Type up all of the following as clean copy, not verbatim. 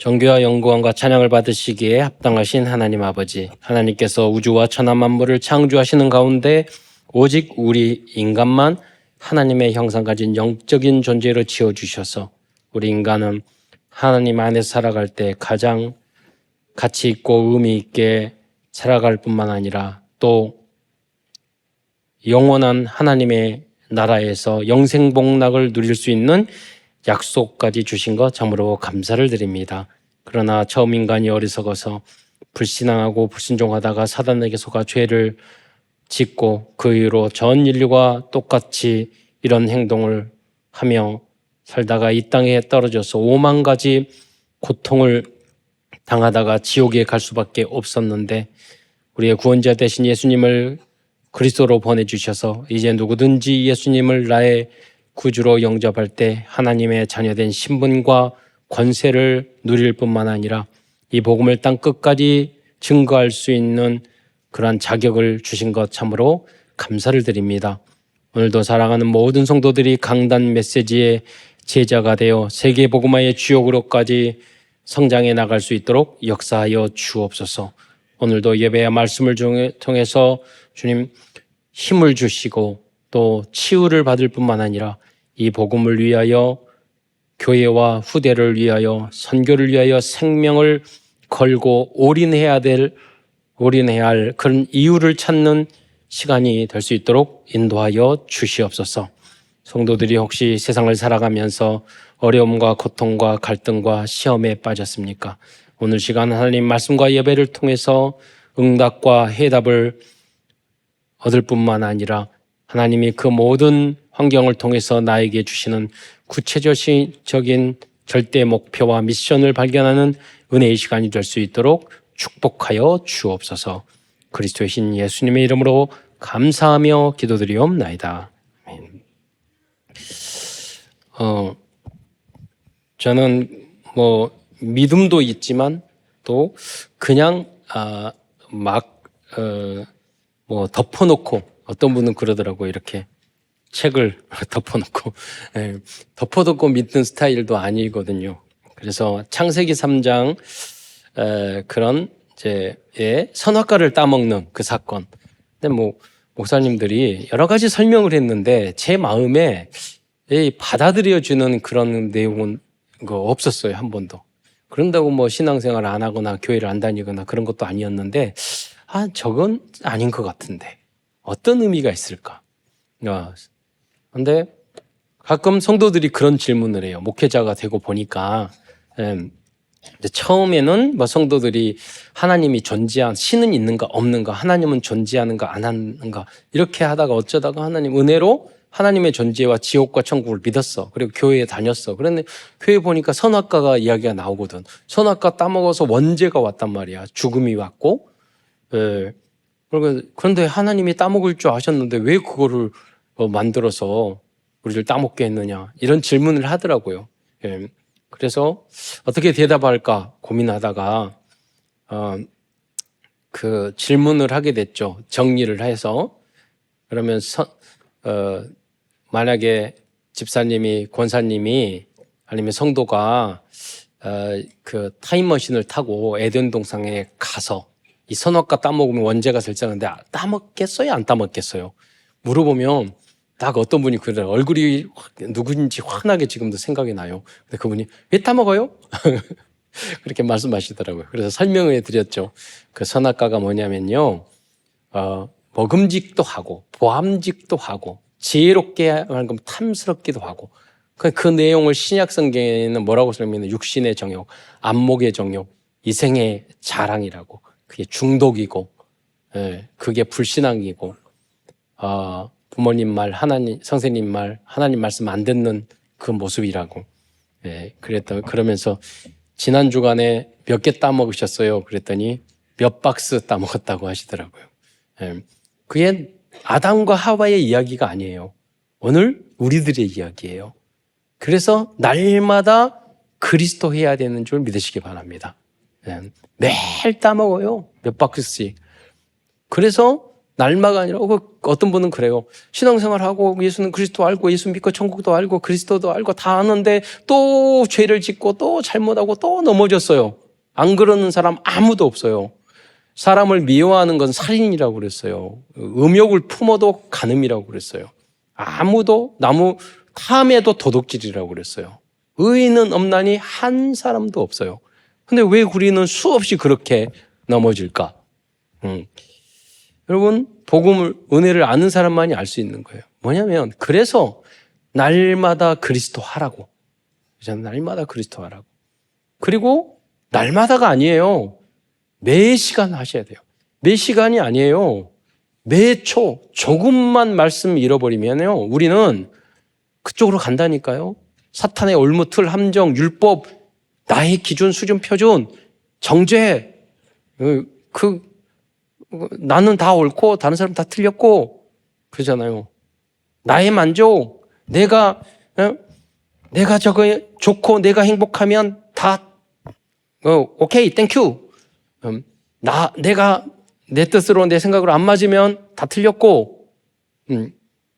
존귀와 영광과 찬양을 받으시기에 합당하신 하나님 아버지, 하나님께서 우주와 천하 만물을 창조하시는 가운데 오직 우리 인간만 하나님의 형상 가진 영적인 존재로 지어주셔서 우리 인간은 하나님 안에 살아갈 때 가장 가치 있고 의미 있게 살아갈 뿐만 아니라 또 영원한 하나님의 나라에서 영생복락을 누릴 수 있는 약속까지 주신 것 참으로 감사를 드립니다. 그러나 처음 인간이 어리석어서 불신앙하고 불순종하다가 사단에게 속아 죄를 짓고 그 이후로 전 인류가 똑같이 이런 행동을 하며 살다가 이 땅에 떨어져서 5만 가지 고통을 당하다가 지옥에 갈 수밖에 없었는데 우리의 구원자 되신 예수님을 그리스도로 보내주셔서 이제 누구든지 예수님을 나의 구주로 영접할 때 하나님의 자녀된 신분과 권세를 누릴 뿐만 아니라 이 복음을 땅 끝까지 증거할 수 있는 그러한 자격을 주신 것 참으로 감사를 드립니다. 오늘도 사랑하는 모든 성도들이 강단 메시지의 제자가 되어 세계 복음화의 주역으로까지 성장해 나갈 수 있도록 역사하여 주옵소서. 오늘도 예배의 말씀을 통해서 주님 힘을 주시고 또 치유를 받을 뿐만 아니라 이 복음을 위하여 교회와 후대를 위하여 선교를 위하여 생명을 걸고 올인해야 할 그런 이유를 찾는 시간이 될 수 있도록 인도하여 주시옵소서. 성도들이 혹시 세상을 살아가면서 어려움과 고통과 갈등과 시험에 빠졌습니까? 오늘 시간 하나님 말씀과 예배를 통해서 응답과 해답을 얻을 뿐만 아니라 하나님이 그 모든 환경을 통해서 나에게 주시는 구체적인 절대 목표와 미션을 발견하는 은혜의 시간이 될 수 있도록 축복하여 주옵소서. 그리스도의 신 예수님의 이름으로 감사하며 기도드리옵나이다. 아멘. 저는 믿음도 있지만 또 그냥 덮어놓고 어떤 분은 그러더라고요. 이렇게 책을 덮어놓고 믿는 스타일도 아니거든요. 그래서 창세기 3장 그런 선악과를 따먹는 그 사건. 근데 목사님들이 여러 가지 설명을 했는데 제 마음에 받아들여주는 그런 내용은 없었어요. 한 번도. 그런다고 신앙생활 안 하거나 교회를 안 다니거나 그런 것도 아니었는데 저건 아닌 것 같은데 어떤 의미가 있을까? 근데 가끔 성도들이 그런 질문을 해요. 목회자가 되고 보니까 처음에는 성도들이 하나님이 신은 있는가 없는가, 하나님은 존재하는가 안 하는가 이렇게 하다가 어쩌다가 하나님 은혜로 하나님의 존재와 지옥과 천국을 믿었어. 그리고 교회에 다녔어. 그런데 교회 보니까 선악과가 이야기가 나오거든. 선악과 따먹어서 원죄가 왔단 말이야. 죽음이 왔고. 그런데 하나님이 따먹을 줄 아셨는데 왜 그거를 만들어서 우리를 따먹게 했느냐. 이런 질문을 하더라고요. 그래서 어떻게 대답할까 고민하다가 그 질문을 하게 됐죠. 정리를 해서. 그러면 만약에 집사님이, 권사님이 아니면 성도가 그 타임머신을 타고 에덴 동산에 가서 이 선악과 따먹으면 원죄가 설정하는데 따먹겠어요? 안 따먹겠어요? 물어보면 딱 어떤 분이 그래 얼굴이 누구인지 환하게 지금도 생각이 나요. 근데 그분이 왜 따먹어요? 그렇게 말씀하시더라고요. 그래서 설명을 드렸죠. 그 선악과가 뭐냐면요, 먹음직도 하고 보암직도 하고 지혜롭게 말하면 탐스럽기도 하고 그 내용을 신약 성경에는 뭐라고 설명해요? 육신의 정욕, 안목의 정욕, 이생의 자랑이라고. 그게 중독이고, 그게 불신앙이고, 부모님 말, 선생님 말, 하나님 말씀 안 듣는 그 모습이라고. 그러면서 지난 주간에 몇 개 따먹으셨어요? 그랬더니 몇 박스 따먹었다고 하시더라고요. 그게 아담과 하와의 이야기가 아니에요. 오늘 우리들의 이야기예요. 그래서 날마다 그리스도 해야 되는 줄 믿으시기 바랍니다. 매일 따먹어요. 몇 박스씩. 그래서 날마가 아니라 어떤 분은 그래요. 신앙생활하고 예수는 그리스도 알고 예수 믿고 천국도 알고 그리스도도 알고 다 아는데 또 죄를 짓고 또 잘못하고 또 넘어졌어요. 안 그러는 사람 아무도 없어요. 사람을 미워하는 건 살인이라고 그랬어요. 음욕을 품어도 간음이라고 그랬어요. 아무도 탐에도 도둑질이라고 그랬어요. 의인은 없나니 한 사람도 없어요. 근데 왜 우리는 수없이 그렇게 넘어질까? 여러분, 복음을, 은혜를 아는 사람만이 알 수 있는 거예요. 뭐냐면, 그래서 날마다 그리스도 하라고. 날마다 그리스도 하라고. 그리고 날마다가 아니에요. 매 시간 하셔야 돼요. 매 시간이 아니에요. 매 초, 조금만 말씀 잃어버리면요. 우리는 그쪽으로 간다니까요. 사탄의 올무틀, 함정, 율법, 나의 기준, 수준, 표준, 정죄, 나는 다 옳고 다른 사람 다 틀렸고 그러잖아요. 나의 만족, 내가 저거 좋고 내가 행복하면 다 오케이, 땡큐. 내가 내 뜻으로 내 생각으로 안 맞으면 다 틀렸고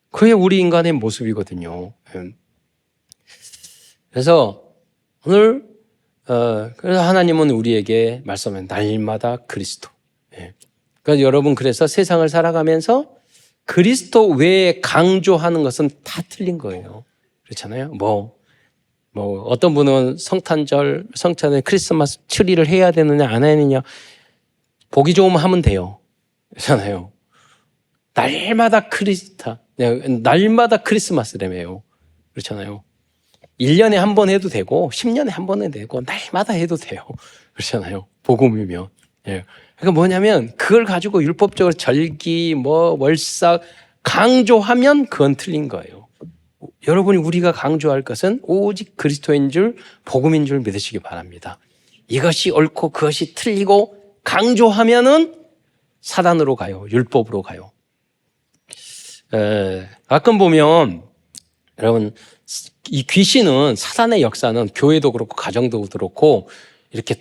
그게 우리 인간의 모습이거든요. 그래서 오늘 그래서 하나님은 우리에게 말씀하면 날마다 그리스도. 그러니까 여러분 그래서 세상을 살아가면서 그리스도 외에 강조하는 것은 다 틀린 거예요. 그렇잖아요. 뭐 어떤 분은 성탄에 크리스마스 트리를 해야 되느냐 안 해야 되느냐 보기 좋으면 하면 돼요. 그렇잖아요. 날마다 크리스마스라며요. 그렇잖아요. 1년에 한 번 해도 되고 10년에 한 번 해도 되고 날마다 해도 돼요. 그렇잖아요. 복음이면. 예. 그러니까 뭐냐면 그걸 가지고 율법적으로 절기, 월삭 강조하면 그건 틀린 거예요. 여러분이 우리가 강조할 것은 오직 그리스도인 줄 복음인 줄 믿으시기 바랍니다. 이것이 옳고 그것이 틀리고 강조하면은 사단으로 가요. 율법으로 가요. 가끔 보면 여러분 이 귀신은 사단의 역사는 교회도 그렇고 가정도 그렇고 이렇게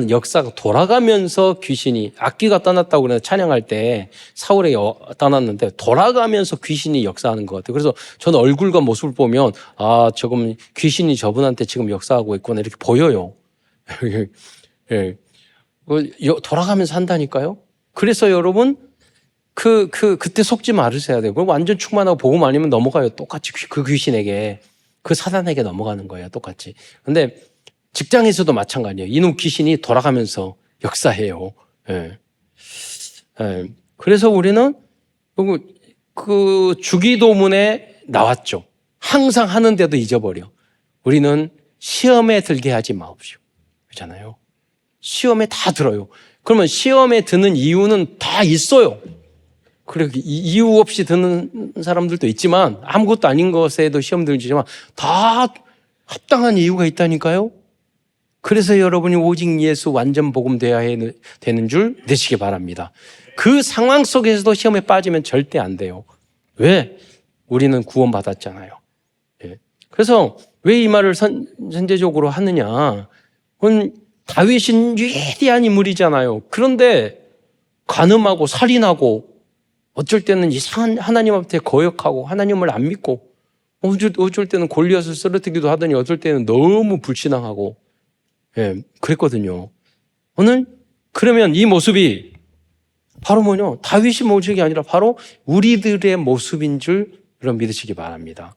역사가 돌아가면서 귀신이 악귀가 떠났다고 그래서 찬양할 때 사울이 떠났는데 돌아가면서 귀신이 역사하는 것 같아요. 그래서 저는 얼굴과 모습을 보면 조금 귀신이 저분한테 지금 역사하고 있구나 이렇게 보여요. 예. 돌아가면서 한다니까요. 그래서 여러분 그때 속지 말으셔야 돼요. 완전 충만하고 복음 아니면 넘어가요. 똑같이 그 귀신에게 그 사단에게 넘어가는 거예요. 똑같이. 근데 직장에서도 마찬가지예요. 이놈 귀신이 돌아가면서 역사해요. 예. 그래서 우리는 그 주기도문에 나왔죠. 항상 하는데도 잊어버려. 우리는 시험에 들게 하지 마옵시오. 그렇잖아요. 시험에 다 들어요. 그러면 시험에 드는 이유는 다 있어요. 그래 이유 없이 드는 사람들도 있지만 아무것도 아닌 것에도 시험 들지만 다 합당한 이유가 있다니까요. 그래서 여러분이 오직 예수 완전 복음 되어야 되는 줄 믿으시기 바랍니다. 그 상황 속에서도 시험에 빠지면 절대 안 돼요. 왜? 우리는 구원받았잖아요. 그래서 왜 이 말을 선제적으로 하느냐? 그건 다윗은 위대한 인물이잖아요. 그런데 간음하고 살인하고 어쩔 때는 이상한 하나님한테 거역하고 하나님을 안 믿고 어쩔 때는 골리앗을 쓰러뜨리기도 하더니 어쩔 때는 너무 불신앙하고 그랬거든요. 오늘 그러면 이 모습이 바로 다윗의 모습이 아니라 바로 우리들의 모습인 줄 여러분 믿으시기 바랍니다.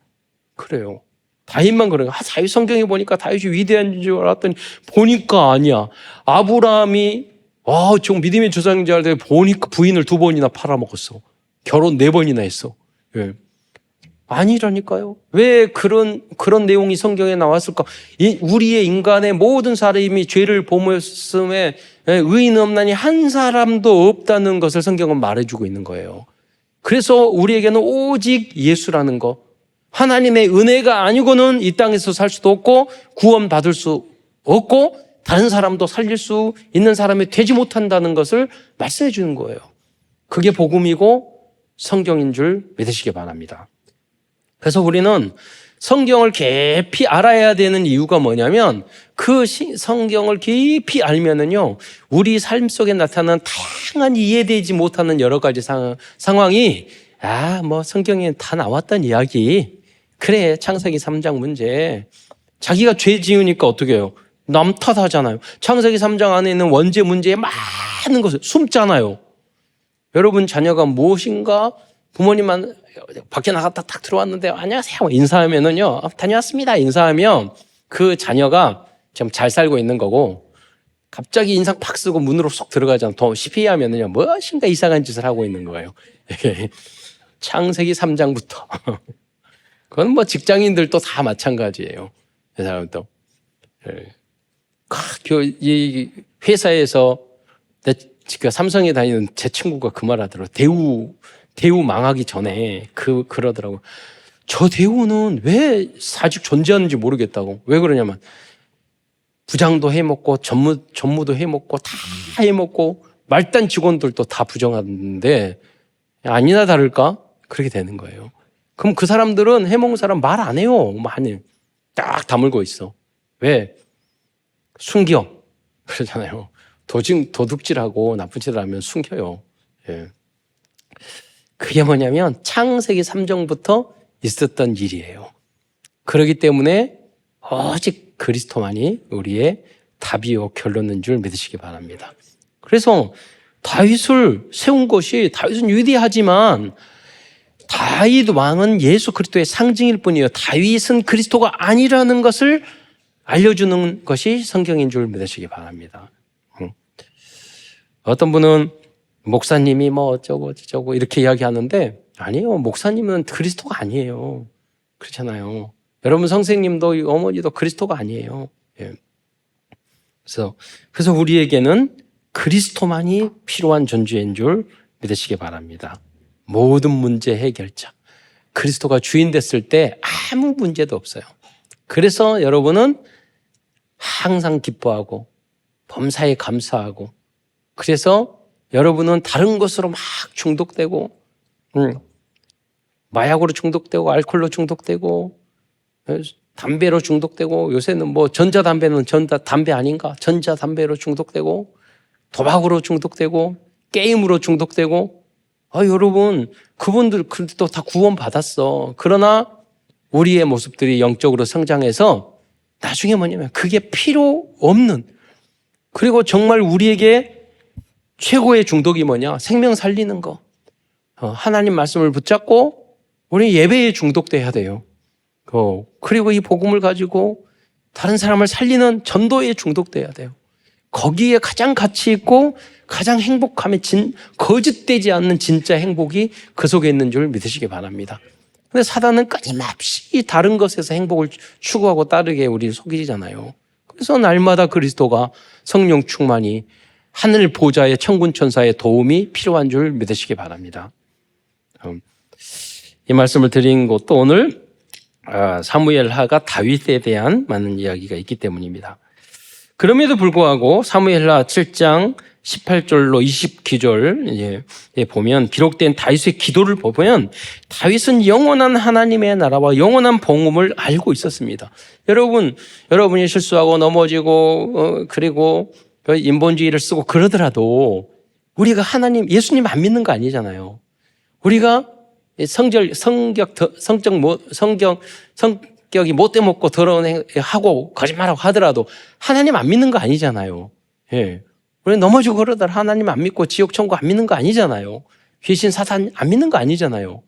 그래요. 다윗만 그래요. 다윗 성경에 보니까 다윗이 위대한 줄 알았더니 보니까 아니야. 아브라함이 좀 믿음의 조상인 줄 알았더니 보니까 부인을 2번이나 팔아먹었어. 결혼 4번이나 했어. 아니라니까요. 왜 그런 내용이 성경에 나왔을까? 우리의 인간의 모든 사람이 죄를 범했음에 의인 없나니 한 사람도 없다는 것을 성경은 말해주고 있는 거예요. 그래서 우리에게는 오직 예수라는 거, 하나님의 은혜가 아니고는 이 땅에서 살 수도 없고 구원받을 수 없고 다른 사람도 살릴 수 있는 사람이 되지 못한다는 것을 말씀해 주는 거예요. 그게 복음이고 성경인 줄 믿으시기 바랍니다. 그래서 우리는 성경을 깊이 알아야 되는 이유가 뭐냐면 그 성경을 깊이 알면은요, 우리 삶 속에 나타나는 다양한 이해되지 못하는 여러 가지 상황이 뭐 성경에 다 나왔던 이야기. 그래, 창세기 3장 문제. 자기가 죄 지으니까 어떻게 해요? 남 탓하잖아요. 창세기 3장 안에 있는 원죄 문제에 많은 것을 숨잖아요. 여러분 자녀가 무엇인가 부모님만 밖에 나갔다 딱 들어왔는데 안녕하세요 인사하면은요, 다녀왔습니다 인사하면 그 자녀가 좀 잘 살고 있는 거고, 갑자기 인상 팍 쓰고 문으로 쏙 들어가잖아요. 더 쉽게 하면은요, 무엇인가 이상한 짓을 하고 있는 거예요. 창세기 3장부터 그건 뭐 직장인들도 다 마찬가지예요. 그 사람도 이 회사에서 그 삼성에 다니는 제 친구가 그 말 하더라고요. 대우 망하기 전에 그러더라고요. 저 대우는 왜 아직 존재하는지 모르겠다고. 왜 그러냐면 부장도 해먹고 전무도 해먹고 다 해먹고 말단 직원들도 다 부정하는데 아니나 다를까 그렇게 되는 거예요. 그럼 그 사람들은 해먹은 사람 말 안 해요. 많이 딱 다물고 있어. 왜? 숨겨. 그러잖아요. 도둑질하고 나쁜 짓을 하면 숨겨요. 예. 그게 뭐냐면 창세기 3장부터 있었던 일이에요. 그렇기 때문에 오직 그리스도만이 우리의 답이요 결론인 줄 믿으시기 바랍니다. 그래서 다윗을 세운 것이, 다윗은 위대하지만 다윗 왕은 예수 그리스도의 상징일 뿐이에요. 다윗은 그리스도가 아니라는 것을 알려주는 것이 성경인 줄 믿으시기 바랍니다. 어떤 분은 목사님이 뭐 어쩌고 저쩌고 이렇게 이야기하는데, 아니에요. 목사님은 그리스도가 아니에요. 그렇잖아요. 여러분 선생님도 어머니도 그리스도가 아니에요. 예. 그래서 우리에게는 그리스도만이 필요한 존재인 줄 믿으시기 바랍니다. 모든 문제 해결자. 그리스도가 주인 됐을 때 아무 문제도 없어요. 그래서 여러분은 항상 기뻐하고 범사에 감사하고, 그래서 여러분은 다른 것으로 막 중독되고, 마약으로 중독되고, 알코올로 중독되고, 담배로 중독되고, 요새는 뭐 전자담배는 담배 아닌가? 전자담배로 중독되고, 도박으로 중독되고, 게임으로 중독되고, 여러분, 그분들 그래도 다 구원 받았어. 그러나 우리의 모습들이 영적으로 성장해서 나중에 뭐냐면 그게 필요 없는, 그리고 정말 우리에게 최고의 중독이 뭐냐? 생명 살리는 거. 하나님 말씀을 붙잡고 우리 예배에 중독돼야 돼요. 그리고 이 복음을 가지고 다른 사람을 살리는 전도에 중독돼야 돼요. 거기에 가장 가치 있고 가장 행복함에 거짓되지 않는 진짜 행복이 그 속에 있는 줄 믿으시기 바랍니다. 근데 사단은 끊임없이 다른 것에서 행복을 추구하고 따르게 우리를 속이잖아요. 그래서 날마다 그리스도가 성령 충만이 하늘 보좌의 천군 천사의 도움이 필요한 줄 믿으시기 바랍니다. 이 말씀을 드린 것도 오늘 사무엘하가 다윗에 대한 많은 이야기가 있기 때문입니다. 그럼에도 불구하고 사무엘하 7장 18절로 20기절 보면 기록된 다윗의 기도를 보면 다윗은 영원한 하나님의 나라와 영원한 복음을 알고 있었습니다. 여러분이 실수하고 넘어지고 그리고 인본주의를 쓰고 그러더라도 우리가 예수님 안 믿는 거 아니잖아요. 우리가 성격이 못돼 먹고 더러운 하고 거짓말하고 하더라도 하나님 안 믿는 거 아니잖아요. 예. 우리 넘어지고 그러더라 하나님 안 믿고 지옥 천국 안 믿는 거 아니잖아요. 귀신 사탄 안 믿는 거 아니잖아요.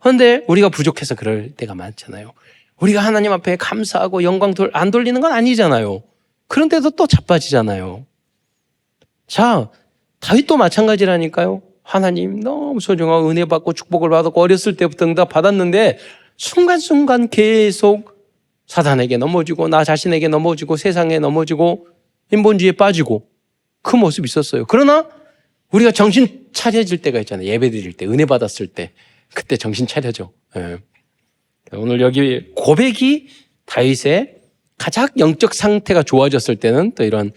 그런데 우리가 부족해서 그럴 때가 많잖아요. 우리가 하나님 앞에 감사하고 영광 안 돌리는 건 아니잖아요. 그런데도 또 자빠지잖아요. 자, 다윗도 마찬가지라니까요. 하나님 너무 소중하고 은혜 받고 축복을 받았고 어렸을 때부터 응답 받았는데 순간순간 계속 사단에게 넘어지고 나 자신에게 넘어지고 세상에 넘어지고 인본주의에 빠지고 그 모습이 있었어요. 그러나 우리가 정신 차려질 때가 있잖아요. 예배 드릴 때, 은혜 받았을 때. 그때 정신 차려져. 예. 오늘 여기 고백이 다윗의 가장 영적 상태가 좋아졌을 때는 또 이런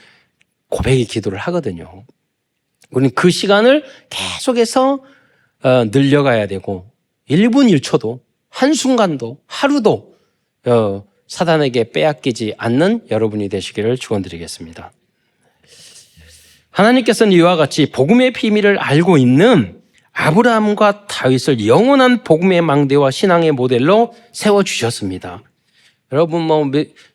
고백의 기도를 하거든요. 우리는 그 시간을 계속해서 늘려가야 되고 1분 1초도 한순간도 하루도 사단에게 빼앗기지 않는 여러분이 되시기를 축원드리겠습니다. 하나님께서는 이와 같이 복음의 비밀을 알고 있는 아브라함과 다윗을 영원한 복음의 망대와 신앙의 모델로 세워주셨습니다. 여러분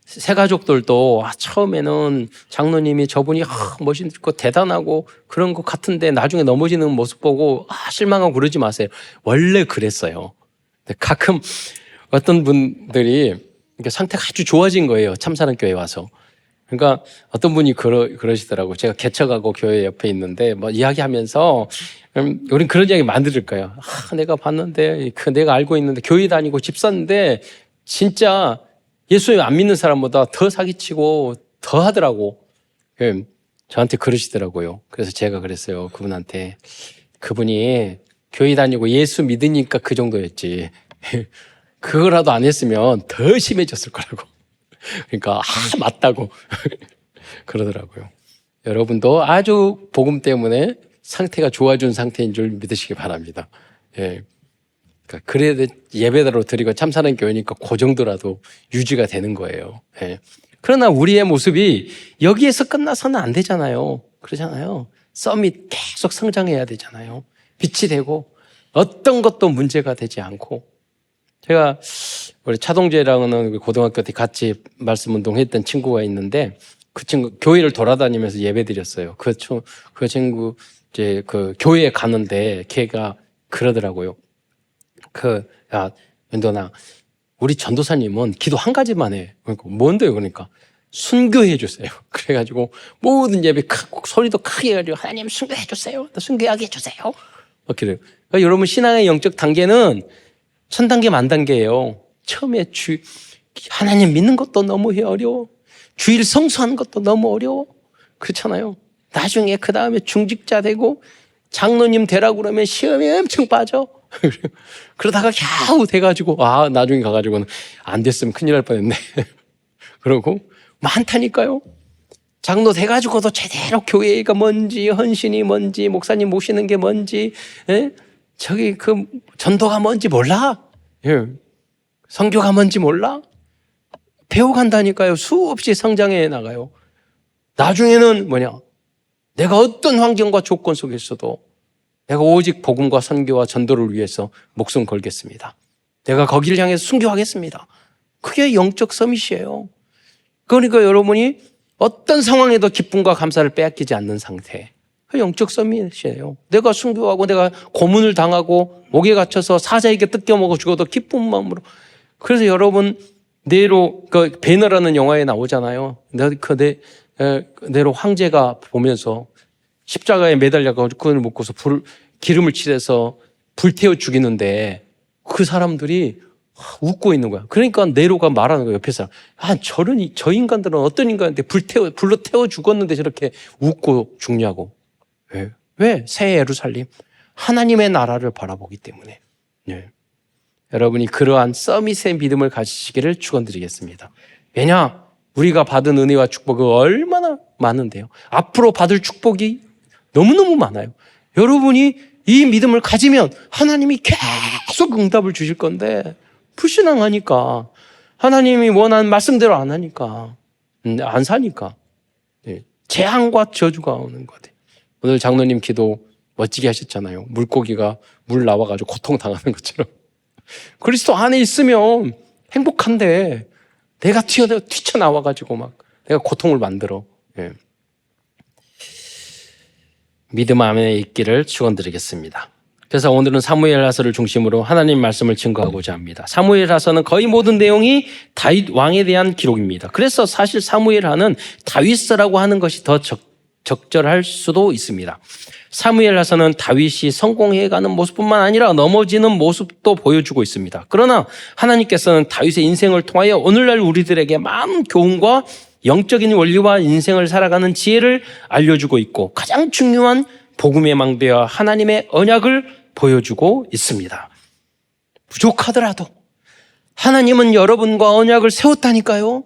새 가족들도 처음에는 장로님이 저분이 멋있고 대단하고 그런 것 같은데 나중에 넘어지는 모습 보고 실망하고 그러지 마세요. 원래 그랬어요. 가끔 어떤 분들이 상태가 아주 좋아진 거예요. 참사랑교회 와서. 그러니까 어떤 분이 그러시더라고요. 제가 개척하고 교회 옆에 있는데 이야기하면서 우린 그런 이야기 만들 거예요. 내가 봤는데 내가 알고 있는데 교회 다니고 집 샀는데 진짜 예수님 안 믿는 사람보다 더 사기치고 더 하더라고. 저한테 그러시더라고요. 그래서 제가 그랬어요. 그분한테. 그분이 교회 다니고 예수 믿으니까 그 정도였지. 그거라도 안 했으면 더 심해졌을 거라고. 그러니까 맞다고 그러더라고요. 여러분도 아주 복음 때문에 상태가 좋아진 상태인 줄 믿으시기 바랍니다. 그러니까 그래도 예배대로 드리고 참사랑 교회니까 그 정도라도 유지가 되는 거예요. 그러나 우리의 모습이 여기에서 끝나서는 안 되잖아요. 그러잖아요. 썸이 계속 성장해야 되잖아요. 빛이 되고 어떤 것도 문제가 되지 않고. 제가 우리 차동재랑은 고등학교 때 같이 말씀 운동했던 친구가 있는데 그 친구 교회를 돌아다니면서 예배 드렸어요. 그 친구 이제 그 교회에 가는데 걔가 그러더라고요. 야, 윤도나, 우리 전도사님은 기도 한 가지만 해. 그러니까 뭔데요? 그러니까 순교해 주세요. 그래가지고 모든 예배 소리도 크게 해가지고 하나님 순교해 주세요. 순교하게 해주세요. 그래요. 그러니까 여러분 신앙의 영적 단계는 1000단계 만단계예요. 처음에 하나님 믿는 것도 너무 어려워. 주일 성수하는 것도 너무 어려워. 그렇잖아요. 나중에 그 다음에 중직자 되고 장로님 되라고 그러면 시험에 엄청 빠져. 그러다가 겨우 돼가지고 나중에 가가지고는 안 됐으면 큰일 날 뻔했네. 그러고 많다니까요. 장로 돼가지고도 제대로 교회가 뭔지 헌신이 뭔지 목사님 모시는 게 뭔지 저기 그 전도가 뭔지 몰라. 선교가 뭔지 몰라. 배워간다니까요. 수없이 성장해 나가요. 나중에는 내가 어떤 환경과 조건 속에 있어도 내가 오직 복음과 선교와 전도를 위해서 목숨 걸겠습니다. 내가 거기를 향해서 순교하겠습니다. 그게 영적 서밋이에요. 그러니까 여러분이 어떤 상황에도 기쁨과 감사를 빼앗기지 않는 상태. 그 영적 서밋이에요. 내가 순교하고 내가 고문을 당하고 목에 갇혀서 사자에게 뜯겨먹어 죽어도 기쁜 마음으로. 그래서 여러분 네로 배너라는 영화에 나오잖아요. 네로 황제가 보면서 십자가에 매달려가지고 그걸 묶고서 기름을 칠해서 불태워 죽이는데 그 사람들이 웃고 있는 거야. 그러니까 네로가 말하는 거야. 옆에서 저 인간들은 어떤 인간한테 불로 태워 죽었는데 저렇게 웃고 죽냐고. 왜? 새 예루살렘 하나님의 나라를 바라보기 때문에. 여러분이 그러한 서밋의 믿음을 가지시기를 축원드리겠습니다. 왜냐? 우리가 받은 은혜와 축복이 얼마나 많은데요. 앞으로 받을 축복이 너무너무 많아요. 여러분이 이 믿음을 가지면 하나님이 계속 응답을 주실 건데 불신앙하니까 하나님이 원하는 말씀대로 안 하니까 안 사니까 재앙과 저주가 오는 것 같아요. 오늘 장로님 기도 멋지게 하셨잖아요. 물고기가 물 나와가지고 고통당하는 것처럼. 그리스도 안에 있으면 행복한데 내가 튀쳐나와가지고 막 내가 고통을 만들어. 믿음 안에 있기를 축원드리겠습니다. 그래서 오늘은 사무엘하서를 중심으로 하나님 말씀을 증거하고자 합니다. 사무엘하서는 거의 모든 내용이 다윗 왕에 대한 기록입니다. 그래서 사실 사무엘하는 다윗서라고 하는 것이 더 적절할 수도 있습니다. 사무엘하서는 다윗이 성공해가는 모습뿐만 아니라 넘어지는 모습도 보여주고 있습니다. 그러나 하나님께서는 다윗의 인생을 통하여 오늘날 우리들에게 많은 교훈과 영적인 원리와 인생을 살아가는 지혜를 알려주고 있고 가장 중요한 복음의 망대와 하나님의 언약을 보여주고 있습니다. 부족하더라도 하나님은 여러분과 언약을 세웠다니까요.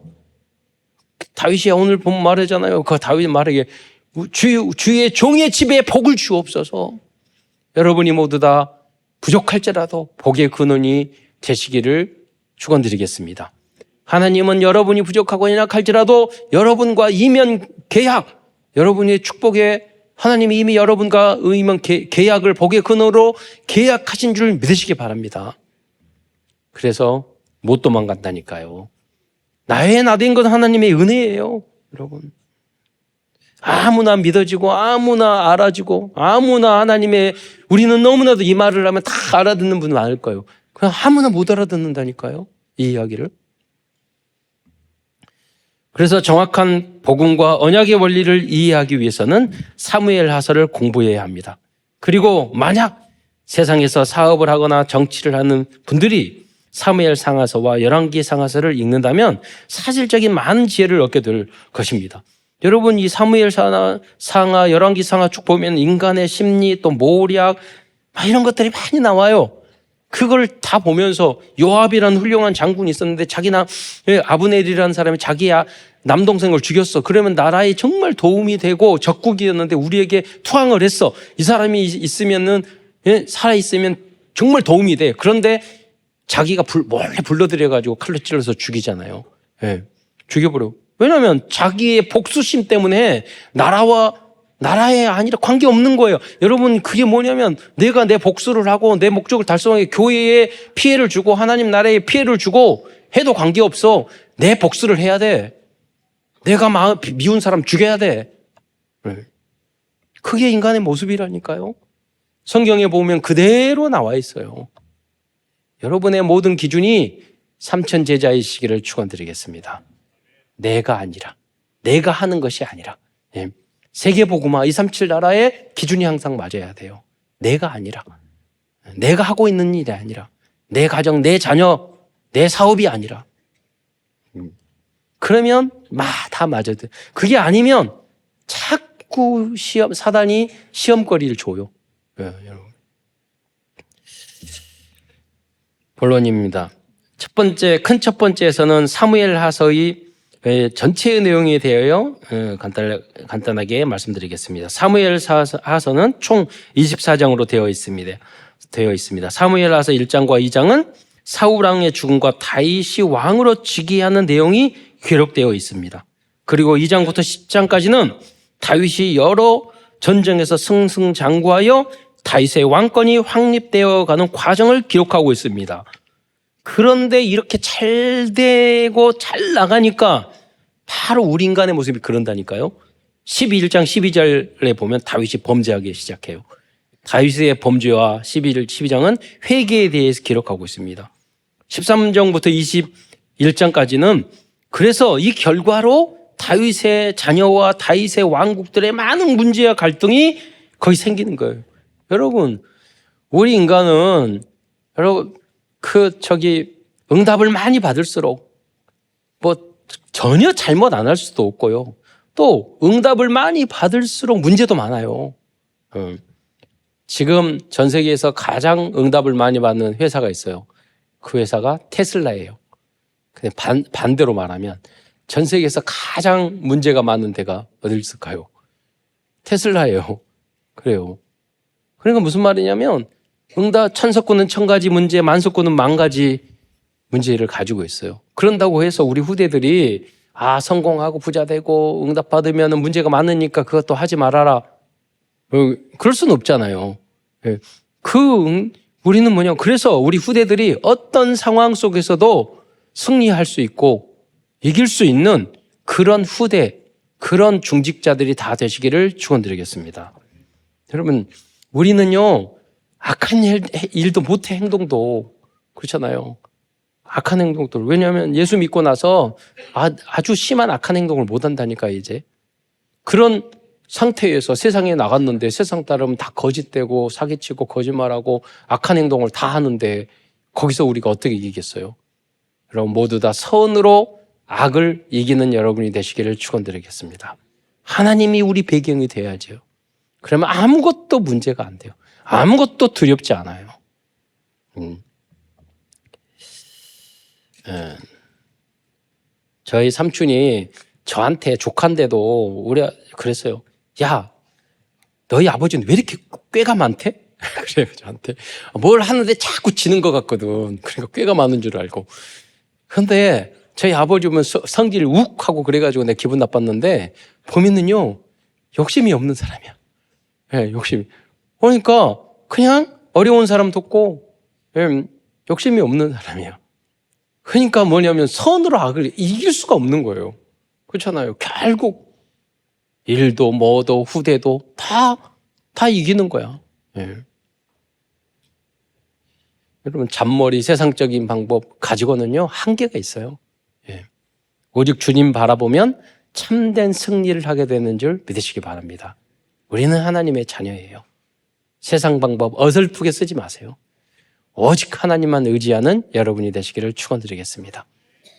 다윗이 오늘 본 말이잖아요. 그 다윗 말에게 주의 종의 집에 복을 주옵소서. 여러분이 모두 다 부족할지라도 복의 근원이 되시기를 축원드리겠습니다. 하나님은 여러분이 부족하고 연약할지라도 여러분과 이면 계약, 여러분의 축복에 하나님이 이미 여러분과 이면 계약을 복의 근원으로 계약하신 줄 믿으시기 바랍니다. 그래서 못 도망간다니까요. 나의 나된 건 하나님의 은혜예요, 여러분. 아무나 믿어지고 아무나 알아지고 아무나 하나님의, 우리는 너무나도 이 말을 하면 다 알아듣는 분 많을 거예요. 그냥 아무나 못 알아듣는다니까요, 이 이야기를. 그래서 정확한 복음과 언약의 원리를 이해하기 위해서는 사무엘하서를 공부해야 합니다. 그리고 만약 세상에서 사업을 하거나 정치를 하는 분들이 사무엘 상하서와 열왕기 상하서를 읽는다면 사실적인 많은 지혜를 얻게 될 것입니다. 여러분, 이 사무엘 상하, 열왕기 상하 쭉 보면 인간의 심리, 또 모략, 이런 것들이 많이 나와요. 그걸 다 보면서 요압이라는 훌륭한 장군이 있었는데 아브넬이라는 사람이 자기 남동생을 죽였어. 그러면 나라에 정말 도움이 되고 적국이었는데 우리에게 투항을 했어. 이 사람이 있으면은, 살아있으면 정말 도움이 돼. 그런데 자기가 몰래 불러들여가지고 칼로 찔러서 죽이잖아요. 죽여버려. 왜냐하면 자기의 복수심 때문에 나라에 아니라 관계없는 거예요. 여러분, 그게 뭐냐면 내가 내 복수를 하고 내 목적을 달성하게 교회에 피해를 주고 하나님 나라에 피해를 주고 해도 관계없어. 내 복수를 해야 돼. 내가 미운 사람 죽여야 돼. 그게 인간의 모습이라니까요. 성경에 보면 그대로 나와 있어요. 여러분의 모든 기준이 삼천 제자의 시기를 축원드리겠습니다. 내가 아니라, 내가 하는 것이 아니라, 세계복음화 237 나라의 기준이 항상 맞아야 돼요. 내가 아니라, 내가 하고 있는 일이 아니라, 내 가정, 내 자녀, 내 사업이 아니라. 그러면 다 맞아야 돼. 그게 아니면 자꾸 사단이 시험거리를 줘요. 여러분. 본론입니다. 첫 번째에서는 사무엘하서의 전체의 내용에 대하여 간단하게 말씀드리겠습니다. 사무엘하서는 총 24장으로 되어 있습니다. 사무엘하서 1장과 2장은 사울 왕의 죽음과 다윗이 왕으로 즉위하는 내용이 기록되어 있습니다. 그리고 2장부터 10장까지는 다윗이 여러 전쟁에서 승승장구하여 다윗의 왕권이 확립되어 가는 과정을 기록하고 있습니다. 그런데 이렇게 잘 되고 잘 나가니까 바로 우리 인간의 모습이 그런다니까요. 11장 12절에 보면 다윗이 범죄하기 시작해요. 다윗의 범죄와 12장은 회개에 대해서 기록하고 있습니다. 13장부터 21장까지는 그래서 이 결과로 다윗의 자녀와 다윗의 왕국들의 많은 문제와 갈등이 거의 생기는 거예요. 여러분, 우리 인간은 응답을 많이 받을수록 전혀 잘못 안 할 수도 없고요. 또 응답을 많이 받을수록 문제도 많아요. 지금 전 세계에서 가장 응답을 많이 받는 회사가 있어요. 그 회사가 테슬라예요. 근데 반대로 말하면 전 세계에서 가장 문제가 많은 데가 어디 있을까요? 테슬라예요. 그래요. 그러니까 무슨 말이냐면 응답 천석구는 천 가지 문제, 만석구는 만 가지 문제를 가지고 있어요. 그런다고 해서 우리 후대들이 성공하고 부자 되고 응답 받으면 문제가 많으니까 그것도 하지 말아라. 그럴 수는 없잖아요. 우리는 뭐냐? 그래서 우리 후대들이 어떤 상황 속에서도 승리할 수 있고 이길 수 있는 그런 후대, 그런 중직자들이 다 되시기를 축원드리겠습니다. 여러분, 우리는요 악한 일도 못해. 행동도 그렇잖아요. 악한 행동도. 왜냐하면 예수 믿고 나서 아주 심한 악한 행동을 못 한다니까. 이제 그런 상태에서 세상에 나갔는데 세상 따르면 다 거짓되고 사기치고 거짓말하고 악한 행동을 다 하는데 거기서 우리가 어떻게 이기겠어요? 여러분, 모두 다 선으로 악을 이기는 여러분이 되시기를 축원드리겠습니다. 하나님이 우리 배경이 돼야죠. 그러면 아무것도 문제가 안 돼요. 아무것도 두렵지 않아요. 저희 삼촌이 저한테 조카인데도 우리가 그랬어요. 야, 너희 아버지는 왜 이렇게 꾀가 많대? 그래요, 저한테. 뭘 하는데 자꾸 지는 것 같거든. 그러니까 꾀가 많은 줄 알고. 그런데 저희 아버지 보면 성질 욱 하고 그래가지고 내가 기분 나빴는데 보면은요 욕심이 없는 사람이야. 예, 욕심이. 그러니까 그냥 어려운 사람 돕고 욕심이 없는 사람이야. 그러니까 뭐냐면 선으로 악을 이길 수가 없는 거예요. 그렇잖아요. 결국 일도 뭐도 후대도 다 이기는 거야. 예. 여러분 잔머리 세상적인 방법 가지고는요 한계가 있어요. 예. 오직 주님 바라보면 참된 승리를 하게 되는 줄 믿으시기 바랍니다. 우리는 하나님의 자녀예요. 세상 방법 어설프게 쓰지 마세요. 오직 하나님만 의지하는 여러분이 되시기를 축원드리겠습니다.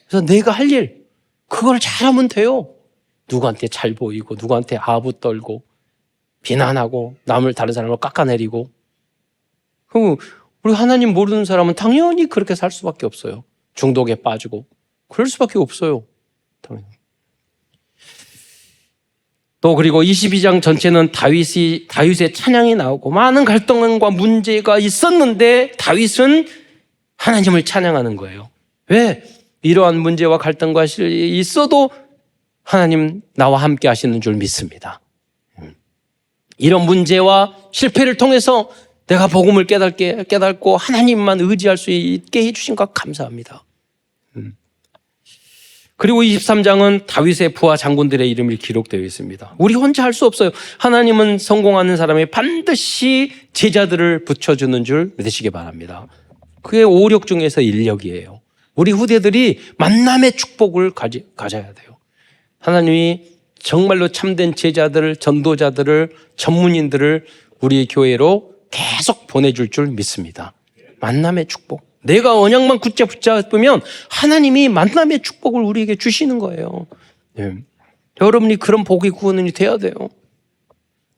그래서 내가 할 일 그걸 잘하면 돼요. 누구한테 잘 보이고 누구한테 아부 떨고 비난하고 다른 사람을 깎아내리고. 그럼 우리 하나님 모르는 사람은 당연히 그렇게 살 수밖에 없어요. 중독에 빠지고 그럴 수밖에 없어요. 당연히. 또 그리고 22장 전체는 다윗의 찬양이 나오고 많은 갈등과 문제가 있었는데 다윗은 하나님을 찬양하는 거예요. 왜? 이러한 문제와 갈등과 있어도 하나님 나와 함께 하시는 줄 믿습니다. 이런 문제와 실패를 통해서 내가 복음을 깨닫고 하나님만 의지할 수 있게 해주신 것 감사합니다. 그리고 23장은 다윗의 부하 장군들의 이름이 기록되어 있습니다. 우리 혼자 할 수 없어요. 하나님은 성공하는 사람에 반드시 제자들을 붙여주는 줄 믿으시기 바랍니다. 그게 오력 중에서 인력이에요. 우리 후대들이 만남의 축복을 가져야 돼요. 하나님이 정말로 참된 제자들을, 전도자들을, 전문인들을 우리 교회로 계속 보내줄 줄 믿습니다. 만남의 축복. 내가 언약만 굳게 붙잡으면 하나님이 만남의 축복을 우리에게 주시는 거예요. 네. 여러분이 그런 복의 구원이 돼야 돼요.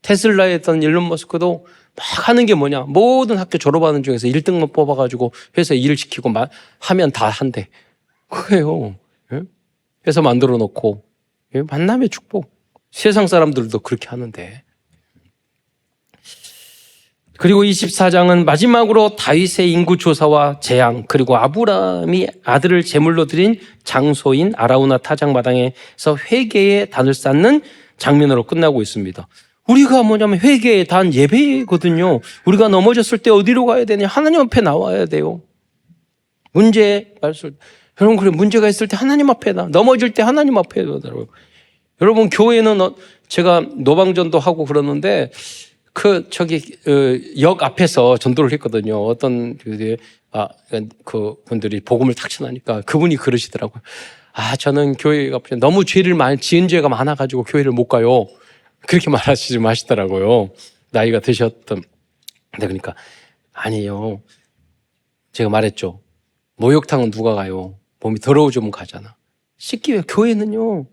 테슬라에 있던 일론 머스크도 막 하는 게 뭐냐. 모든 학교 졸업하는 중에서 1등만 뽑아가지고 회사에 일을 시키고 하면 다 한대. 그래요. 네? 회사 만들어 놓고 만남의 축복. 세상 사람들도 그렇게 하는데. 그리고 24장은 마지막으로 다윗의 인구조사와 재앙 그리고 아브라함이 아들을 제물로 드린 장소인 아라우나 타작마당에서 회개의 단을 쌓는 장면으로 끝나고 있습니다. 우리가 뭐냐면 회개의 단 예배거든요. 우리가 넘어졌을 때 어디로 가야 되냐? 하나님 앞에 나와야 돼요. 여러분 그래 문제가 있을 때 하나님 앞에 넘어질 때 하나님 앞에 나더라고요. 여러분 교회는 제가 노방전도 하고 그러는데 역 앞에서 전도를 했거든요. 어떤 그 분들이 복음을 탁 전하니까 그분이 그러시더라고요. 저는 교회가 너무 지은 죄가 많아가지고 교회를 못 가요. 그렇게 말하시지 마시더라고요. 나이가 드셨던. 그러니까 아니에요. 제가 말했죠. 목욕탕은 누가 가요? 몸이 더러워지면 가잖아. 씻기 위해 교회는요.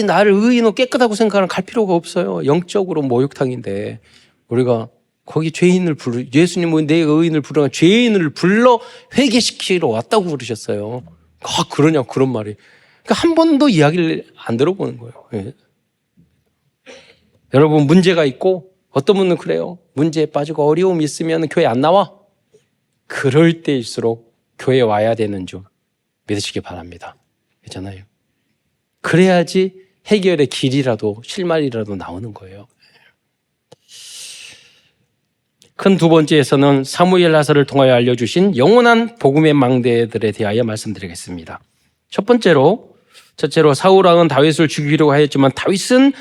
나를 의인으로 깨끗하고 생각하는 갈 필요가 없어요. 영적으로 목욕탕인데 우리가 거기 예수님은 내 의인을 부르면 죄인을 불러 회개시키러 왔다고 그러셨어요. 그러냐 그런 말이. 그러니까 한 번도 이야기를 안 들어보는 거예요. 예. 여러분 문제가 있고 어떤 분은 그래요. 문제에 빠지고 어려움이 있으면 교회 안 나와. 그럴 때일수록 교회에 와야 되는 줄 믿으시기 바랍니다. 그렇잖아요. 그래야지 해결의 길이라도 실마리라도 나오는 거예요. 큰 두 번째에서는 사무엘하서를 통하여 알려주신 영원한 복음의 망대들에 대하여 말씀드리겠습니다. 첫째로 사울왕은 다윗을 죽이려고 하였지만 다윗은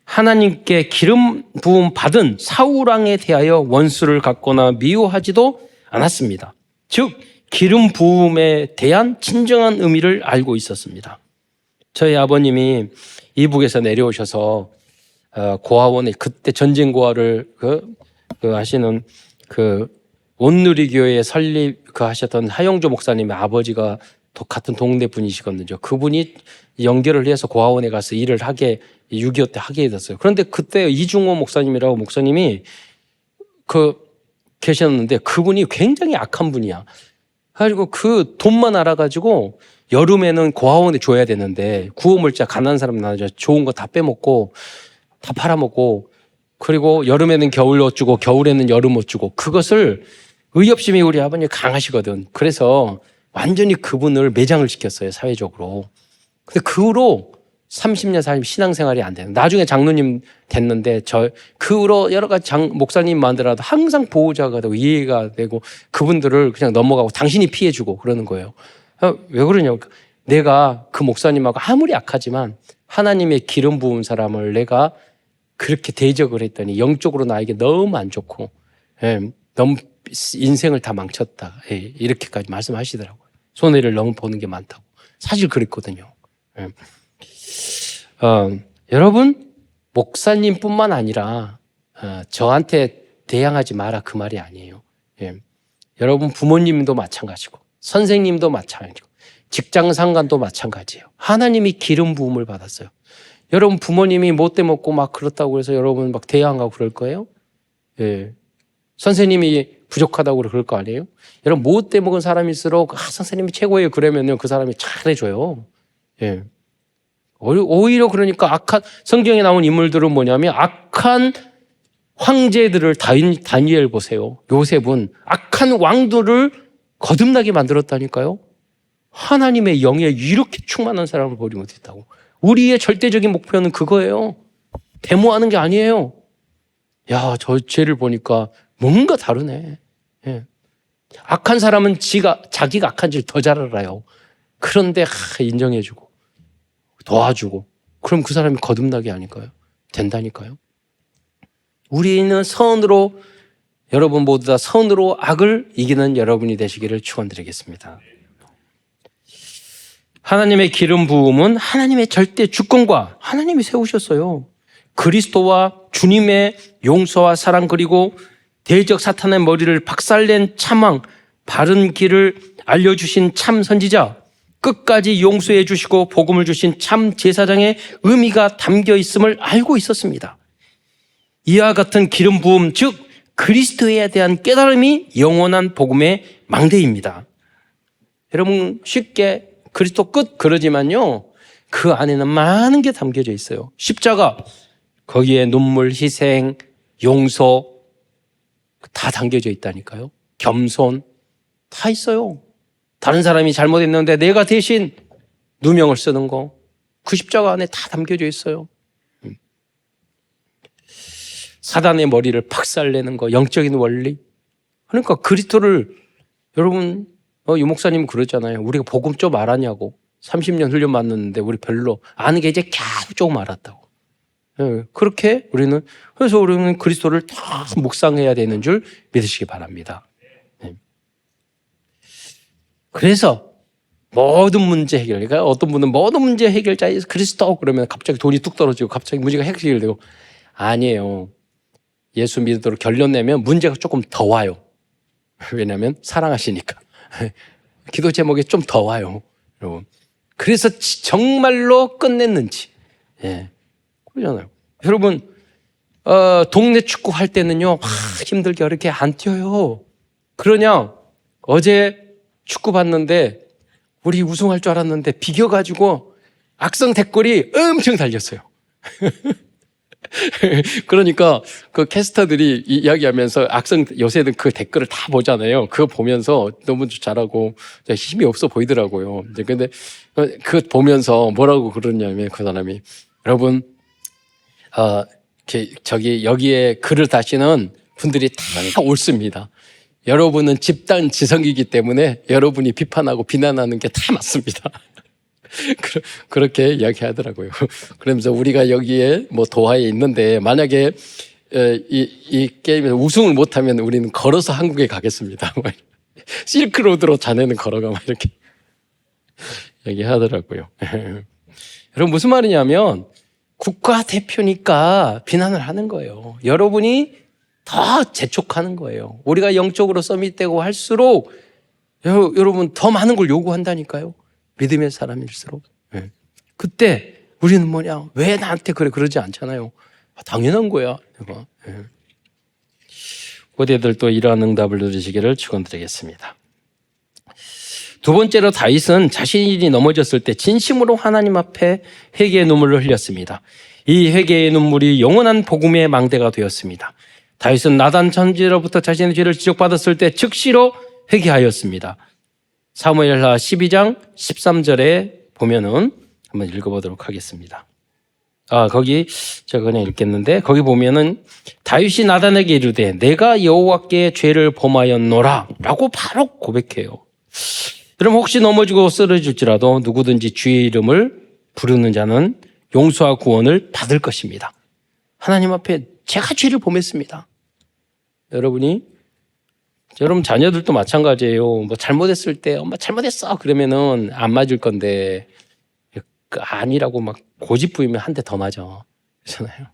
하나님께 기름 부음 받은 사울왕에 대하여 원수를 갖거나 미워하지도 않았습니다. 즉 기름 부음에 대한 진정한 의미를 알고 있었습니다. 저희 아버님이 이북에서 내려오셔서 고아원에 그때 전쟁 고아를 하시는 온누리교회 설립 하셨던 하영조 목사님의 아버지가 같은 동네 분이시거든요. 그분이 연결을 해서 고아원에 가서 일을 6.25 때 하게 됐어요. 그런데 그때 이중호 목사님이라고 목사님이 계셨는데 그분이 굉장히 악한 분이야. 그래가지고 그 돈만 알아가지고 여름에는 고아원에 줘야 되는데 구호물자 가난한 사람 나눠줘 좋은 거 다 빼먹고 다 팔아먹고 그리고 여름에는 겨울 옷 주고 겨울에는 여름 옷 주고 그것을 의협심이 우리 아버님이 강하시거든. 그래서 완전히 그분을 매장을 시켰어요, 사회적으로. 근데 그 후로 30년, 40년 신앙생활이 안 되는. 나중에 장로님 됐는데 그 후로 여러 가지 목사님 만들어도 항상 보호자가 되고 이해가 되고 그분들을 그냥 넘어가고 당신이 피해주고 그러는 거예요. 왜 그러냐고. 내가 그 목사님하고 아무리 약하지만 하나님의 기름 부은 사람을 내가 그렇게 대적을 했더니 영적으로 나에게 너무 안 좋고, 너무 인생을 다 망쳤다. 이렇게까지 말씀하시더라고요. 손해를 너무 보는 게 많다고. 사실 그랬거든요. 여러분, 목사님뿐만 아니라 저한테 대항하지 마라 그 말이 아니에요. 여러분 부모님도 마찬가지고 선생님도 마찬가지고 직장 상관도 마찬가지예요. 하나님이 기름 부음을 받았어요. 여러분 부모님이 못돼 먹고 막 그렇다고 해서 여러분 막 대항하고 그럴 거예요? 선생님이 부족하다고 그럴 거 아니에요? 여러분 못돼 먹은 사람일수록 선생님이 최고예요 그러면요 그 사람이 잘해줘요. 오히려 그러니까 악한 성경에 나온 인물들은 뭐냐면 악한 황제들을 다니엘 보세요. 요셉은 악한 왕들을 거듭나게 만들었다니까요. 하나님의 영에 이렇게 충만한 사람을 보지 못했다고. 우리의 절대적인 목표는 그거예요. 데모하는 게 아니에요. 야, 저 죄를 보니까 뭔가 다르네. 악한 사람은 자기가 악한 짓을 더 잘 알아요. 그런데 인정해주고 도와주고 그럼 그 사람이 거듭나게 아닐까요? 된다니까요. 우리는 선으로 여러분 모두 다 선으로 악을 이기는 여러분이 되시기를 축원드리겠습니다. 하나님의 기름 부음은 하나님의 절대 주권과 하나님이 세우셨어요. 그리스도와 주님의 용서와 사랑 그리고 대적 사탄의 머리를 박살낸 참왕 바른 길을 알려주신 참 선지자 끝까지 용서해 주시고 복음을 주신 참 제사장의 의미가 담겨 있음을 알고 있었습니다. 이와 같은 기름 부음 즉 그리스도에 대한 깨달음이 영원한 복음의 망대입니다. 여러분 쉽게 그리스도 끝 그러지만요 그 안에는 많은 게 담겨져 있어요. 십자가 거기에 눈물, 희생, 용서 다 담겨져 있다니까요. 겸손 다 있어요. 다른 사람이 잘못했는데 내가 대신 누명을 쓰는 거 그 십자가 안에 다 담겨져 있어요. 사단의 머리를 박살내는 거 영적인 원리. 그러니까 그리스도를 여러분 유 목사님 그러잖아요. 우리가 복음 좀 알았냐고. 30년 훈련 받는데 우리 별로 아는 게 이제 겨우 조금 알았다고. 그렇게 그래서 우리는 그리스도를 다 묵상해야 되는 줄 믿으시기 바랍니다. 그래서 모든 문제 해결. 그러니까 어떤 분은 모든 문제 해결자에서 그리스도 그러면 갑자기 돈이 뚝 떨어지고 갑자기 문제가 해결되고 아니에요. 예수 믿도록 결론 내면 문제가 조금 더 와요. 왜냐하면 사랑하시니까. 기도 제목이 좀 더 와요. 여러분. 그래서 정말로 끝냈는지. 그러잖아요. 여러분, 동네 축구 할 때는요, 힘들게 어렵게 안 뛰어요. 그러냐, 어제 축구 봤는데, 우리 우승할 줄 알았는데, 비겨가지고 악성 댓글이 엄청 달렸어요. 그러니까 그 캐스터들이 이야기하면서 요새는 그 댓글을 다 보잖아요. 그거 보면서 너무 잘하고 힘이 없어 보이더라고요. 근데 그거 보면서 뭐라고 그러냐면 그 사람이 여러분, 여기에 글을 다시는 분들이 다 옳습니다. 여러분은 집단 지성이기 때문에 여러분이 비판하고 비난하는 게 다 맞습니다. 그렇게 이야기하더라고요. 그러면서 우리가 여기에 뭐 도하에 있는데 만약에 이 게임에서 우승을 못하면 우리는 걸어서 한국에 가겠습니다. 실크로드로 자네는 걸어가 막 이렇게 얘기하더라고요. 여러분 무슨 말이냐면 국가대표니까 비난을 하는 거예요. 여러분이 더 재촉하는 거예요. 우리가 영적으로 서밋되고 할수록 여러분 더 많은 걸 요구한다니까요. 믿음의 사람일수록. 그때 우리는 뭐냐? 왜 나한테 그러지 않잖아요. 당연한 거야. 고대들도 이러한 응답을 누리시기를 축원드리겠습니다. 두 번째로 다윗은 자신이 넘어졌을 때 진심으로 하나님 앞에 회개의 눈물을 흘렸습니다. 이 회개의 눈물이 영원한 복음의 망대가 되었습니다. 다윗은 나단 천지로부터 자신의 죄를 지적받았을 때 즉시로 회개하였습니다. 사무엘하 12장 13절에 보면은 한번 읽어보도록 하겠습니다. 거기 제가 그냥 읽겠는데, 거기 보면은 다윗이 나단에게 이르되 내가 여호와께 죄를 범하였노라 라고 바로 고백해요. 그럼 혹시 넘어지고 쓰러질지라도 누구든지 주의 이름을 부르는 자는 용서와 구원을 받을 것입니다. 하나님 앞에 제가 죄를 범했습니다. 여러분 자녀들도 마찬가지예요. 뭐 잘못했을 때 엄마 잘못했어 그러면은 안 맞을 건데, 아니라고 막 고집 부리면 한 대 더 맞아. 그렇잖아요.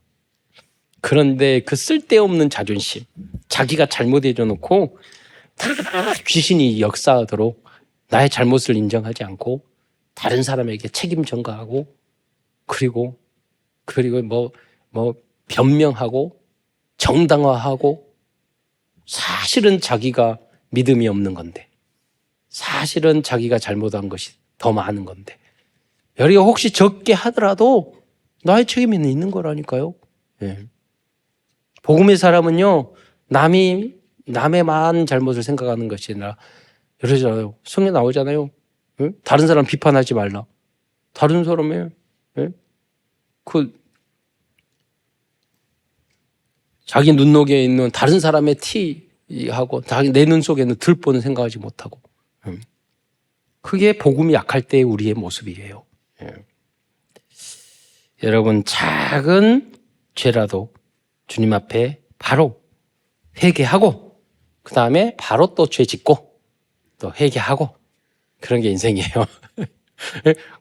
그런데 그 쓸데없는 자존심, 자기가 잘못해줘 놓고 귀신이 역사하도록 나의 잘못을 인정하지 않고 다른 사람에게 책임 전가하고 그리고 뭐 변명하고 정당화하고, 사실은 자기가 믿음이 없는 건데, 사실은 자기가 잘못한 것이 더 많은 건데, 여기가 혹시 적게 하더라도 나의 책임이 있는 거라니까요. 예. 복음의 사람은요, 남의만 잘못을 생각하는 것이 아니라, 이러잖아요. 성경 나오잖아요. 예? 다른 사람 비판하지 말라. 다른 사람의 자기 눈높이에 있는 다른 사람의 티하고 내 눈 속에는 들보는 생각하지 못하고, 그게 복음이 약할 때의 우리의 모습이에요. 여러분, 작은 죄라도 주님 앞에 바로 회개하고 그 다음에 바로 또 죄 짓고 또 회개하고, 그런 게 인생이에요.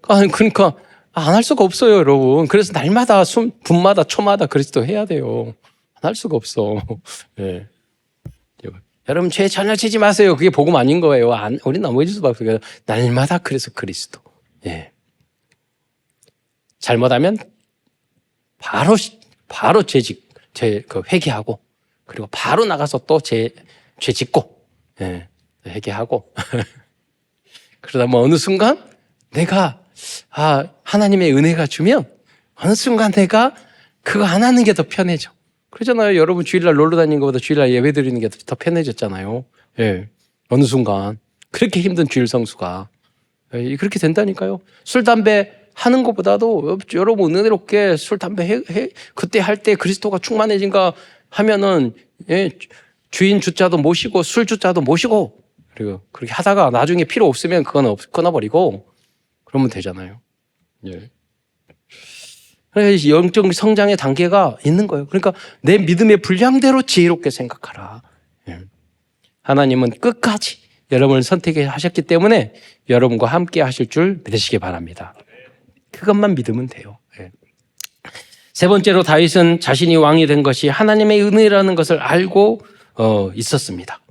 그러니까 안 할 수가 없어요, 여러분. 그래서 날마다 분마다 초마다 그리스도 해야 돼요. 안 할 수가 없어. 네. 여러분, 죄 전혀 지지 마세요. 그게 복음 아닌 거예요. 우리 넘어질 수밖에 없어요. 날마다 그래서 그리스도. 예. 잘못하면 바로 회개하고, 그리고 바로 나가서 또 죄 짓고, 예. 회개하고. 그러다 뭐 어느 순간 내가 하나님의 은혜가 주면 어느 순간 내가 그거 안 하는 게 더 편해져. 그러잖아요. 여러분, 주일날 놀러 다니는 것보다 주일날 예배 드리는 게 더 편해졌잖아요. 예. 어느 순간 그렇게 힘든 주일 성수가 그렇게 된다니까요. 술 담배 하는 것보다도 여러분 은혜롭게 술 담배 그때 할 때 그리스도가 충만해진가 하면은, 예, 주인 주자도 모시고 술 주자도 모시고, 그리고 그렇게 하다가 나중에 필요 없으면 그건 끊어버리고 그러면 되잖아요. 예. 그래서 영적 성장의 단계가 있는 거예요. 그러니까 내 믿음의 분량대로 지혜롭게 생각하라. 예. 하나님은 끝까지 여러분을 선택하셨기 때문에 여러분과 함께 하실 줄 믿으시기 바랍니다. 그것만 믿으면 돼요. 예. 세 번째로, 다윗은 자신이 왕이 된 것이 하나님의 은혜라는 것을 알고 있었습니다.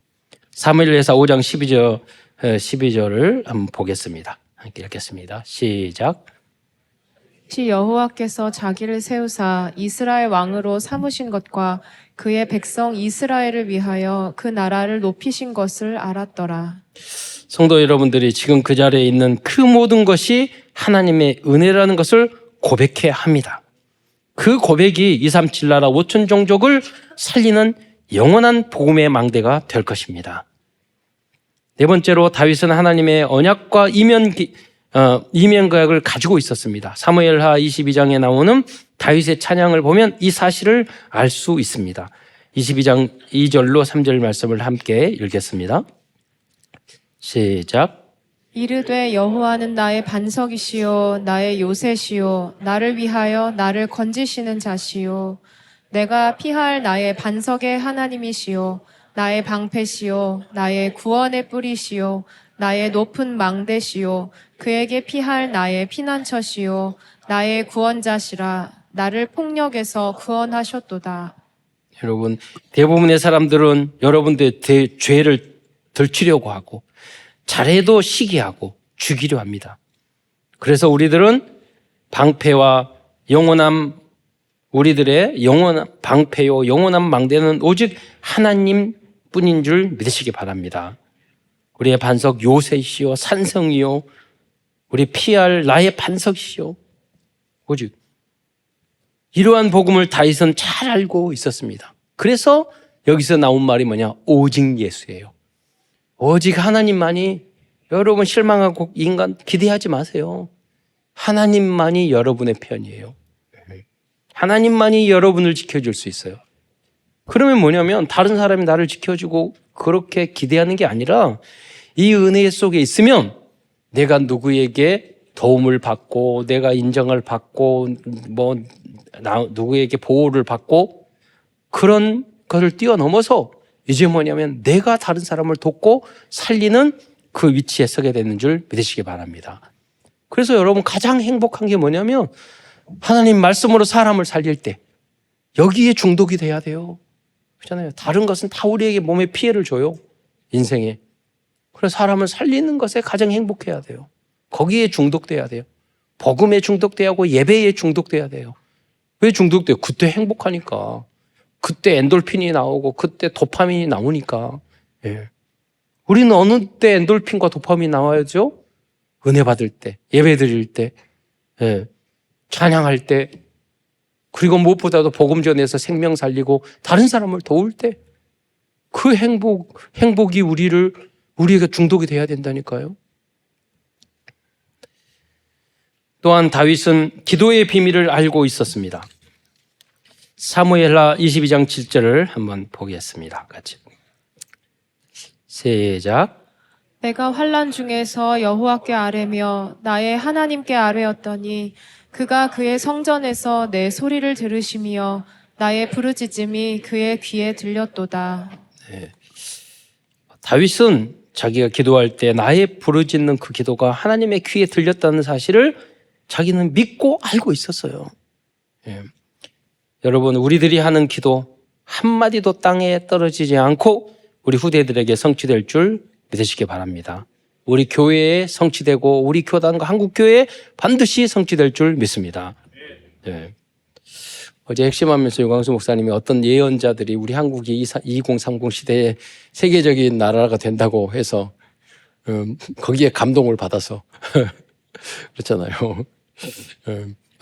사무엘하 5장 12절을 한번 보겠습니다. 함께 읽겠습니다. 시작. 여호와께서 자기를 세우사 이스라엘 왕으로 삼으신 것과 그의 백성 이스라엘을 위하여 그 나라를 높이신 것을 알았더라. 성도 여러분들이 지금 그 자리에 있는 그 모든 것이 하나님의 은혜라는 것을 고백해야 합니다. 그 고백이 237 나라 5천 종족을 살리는 영원한 복음의 망대가 될 것입니다. 네 번째로, 다윗은 하나님의 언약과 이면구약을 가지고 있었습니다. 사무엘하 22장에 나오는 다윗의 찬양을 보면 이 사실을 알 수 있습니다. 22장 2절로 3절 말씀을 함께 읽겠습니다. 시작. 이르되 여호와는 나의 반석이시요 나의 요새시요 나를 위하여 나를 건지시는 자시요 내가 피할 나의 반석의 하나님이시요 나의 방패시요 나의 구원의 뿌리시요 나의 높은 망대시요 그에게 피할 나의 피난처시요 나의 구원자시라. 나를 폭력에서 구원하셨도다. 여러분, 대부분의 사람들은 여러분들의 죄를 들추려고 하고 잘해도 시기하고 죽이려 합니다. 그래서 우리들은 방패와 우리들의 영원한 방패요 영원한 망대는 오직 하나님 뿐인 줄 믿으시기 바랍니다. 우리의 반석 요새시요 산성이요 우리 피할 나의 반석이시요. 오직 이러한 복음을 다윗은 잘 알고 있었습니다. 그래서 여기서 나온 말이 뭐냐? 오직 예수예요. 오직 하나님만이 여러분 실망하고 인간 기대하지 마세요. 하나님만이 여러분의 편이에요. 하나님만이 여러분을 지켜줄 수 있어요. 그러면 뭐냐면 다른 사람이 나를 지켜주고 그렇게 기대하는 게 아니라 이 은혜 속에 있으면 내가 누구에게 도움을 받고 내가 인정을 받고 누구에게 보호를 받고 그런 것을 뛰어넘어서 이제 뭐냐면 내가 다른 사람을 돕고 살리는 그 위치에 서게 되는 줄 믿으시기 바랍니다. 그래서 여러분 가장 행복한 게 뭐냐면 하나님 말씀으로 사람을 살릴 때 여기에 중독이 돼야 돼요. 그렇잖아요. 다른 것은 다 우리에게 몸에 피해를 줘요. 인생에. 그래서 사람을 살리는 것에 가장 행복해야 돼요. 거기에 중독돼야 돼요. 복음에 중독돼야 하고 예배에 중독돼야 돼요. 왜 중독돼요? 그때 행복하니까. 그때 엔돌핀이 나오고 그때 도파민이 나오니까. 예. 우리는 어느 때 엔돌핀과 도파민이 나와야죠? 은혜 받을 때, 예배 드릴 때, 예. 찬양할 때, 그리고 무엇보다도 복음 전해서 생명 살리고 다른 사람을 도울 때 그 행복이 우리에게 중독이 돼야 된다니까요. 또한 다윗은 기도의 비밀을 알고 있었습니다. 사무엘하 22장 7절을 한번 보겠습니다. 같이. 시작. 내가 환난 중에서 여호와께 아뢰며 나의 하나님께 아뢰었더니 그가 그의 성전에서 내 소리를 들으시며 나의 부르짖음이 그의 귀에 들렸도다. 네. 다윗은 자기가 기도할 때 나의 부르짖는 그 기도가 하나님의 귀에 들렸다는 사실을 자기는 믿고 알고 있었어요. 예. 여러분, 우리들이 하는 기도 한마디도 땅에 떨어지지 않고 우리 후대들에게 성취될 줄 믿으시기 바랍니다. 우리 교회에 성취되고 우리 교단과 한국교회에 반드시 성취될 줄 믿습니다. 예. 어제 핵심하면서 유광수 목사님이 어떤 예언자들이 우리 한국이 2030 시대에 세계적인 나라가 된다고 해서 거기에 감동을 받아서 그렇잖아요.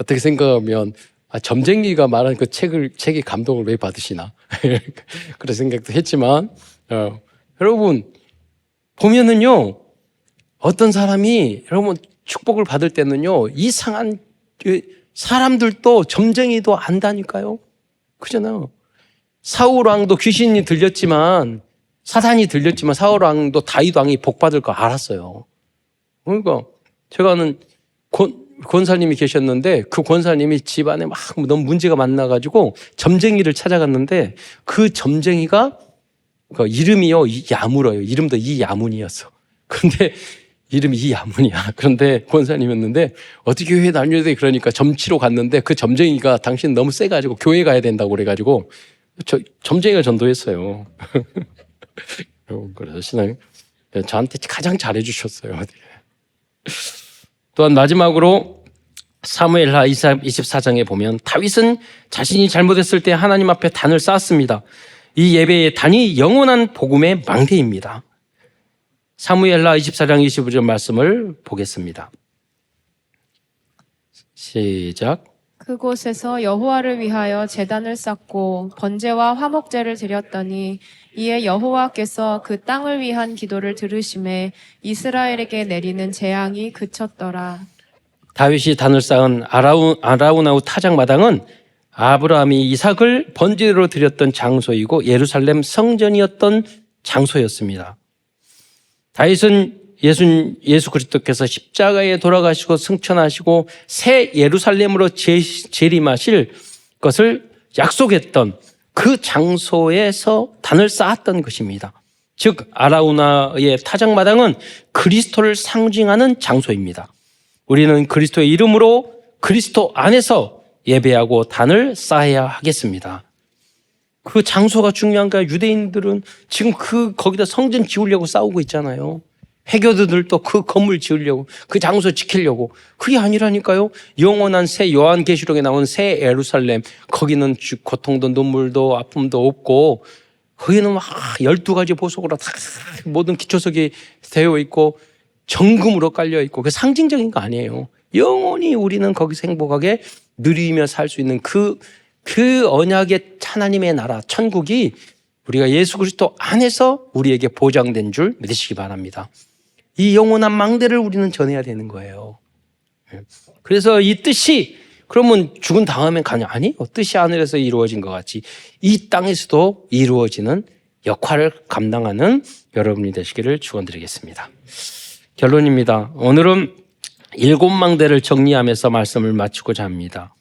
어떻게 생각하면 점쟁이가 말한 그 책이 감동을 왜 받으시나 그런 생각도 했지만 여러분 보면은요 어떤 사람이 여러분 축복을 받을 때는요 이상한 사람들도 점쟁이도 안다니까요. 그잖아요. 사울 왕도 귀신이 들렸지만 사탄이 들렸지만 사울 왕도 다윗 왕이 복 받을 거 알았어요. 그러니까 제가 아는 권사님이 계셨는데 그 권사님이 집안에 막 너무 문제가 많아가지고 점쟁이를 찾아갔는데 그 점쟁이가 이름이요 야물어요. 이름도 이야문이었어. 그런데 이름이 이야문이야. 그런데 권사님이었는데 어떻게 교회에 다녀야 돼? 그러니까 점치러 갔는데 그 점쟁이가 당신 너무 세가지고 교회 가야 된다고 그래가지고 점쟁이가 전도했어요. 그래서 신앙 저한테 가장 잘해주셨어요. 또한 마지막으로 사무엘하 24장에 보면 다윗은 자신이 잘못했을 때 하나님 앞에 단을 쌓았습니다. 이 예배의 단이 영원한 복음의 망대입니다. 사무엘하 24장 25절 말씀을 보겠습니다. 시작. 그곳에서 여호와를 위하여 제단을 쌓고 번제와 화목제를 드렸더니 이에 여호와께서 그 땅을 위한 기도를 들으심에 이스라엘에게 내리는 재앙이 그쳤더라. 다윗이 단을 쌓은 아라우나우 타작마당은 아브라함이 이삭을 번제로 드렸던 장소이고 예루살렘 성전이었던 장소였습니다. 다윗은 예수 그리스도께서 십자가에 돌아가시고 승천하시고 새 예루살렘으로 재림하실 것을 약속했던 그 장소에서 단을 쌓았던 것입니다. 즉 아라우나의 타작마당은 그리스도를 상징하는 장소입니다. 우리는 그리스도의 이름으로 그리스도 안에서 예배하고 단을 쌓아야 하겠습니다. 그 장소가 중요한 거야. 유대인들은 지금 거기다 성전 지으려고 싸우고 있잖아요. 해교도들도 그 건물 지으려고, 그 장소 지키려고. 그게 아니라니까요. 영원한 새 요한계시록에 나온 새 예루살렘, 거기는 고통도 눈물도 아픔도 없고, 거기는 막 12가지 보석으로 다 모든 기초석이 되어 있고 정금으로 깔려 있고, 그 상징적인 거 아니에요. 영원히 우리는 거기서 행복하게 누리며 살 수 있는 그 언약의 하나님의 나라 천국이 우리가 예수 그리스도 안에서 우리에게 보장된 줄 믿으시기 바랍니다. 이 영원한 망대를 우리는 전해야 되는 거예요. 그래서 이 뜻이 그러면 죽은 다음에 가냐? 아니요. 뜻이 하늘에서 이루어진 것 같이 이 땅에서도 이루어지는 역할을 감당하는 여러분이 되시기를 축원드리겠습니다. 결론입니다. 오늘은 7망대를 정리하면서 말씀을 마치고자 합니다.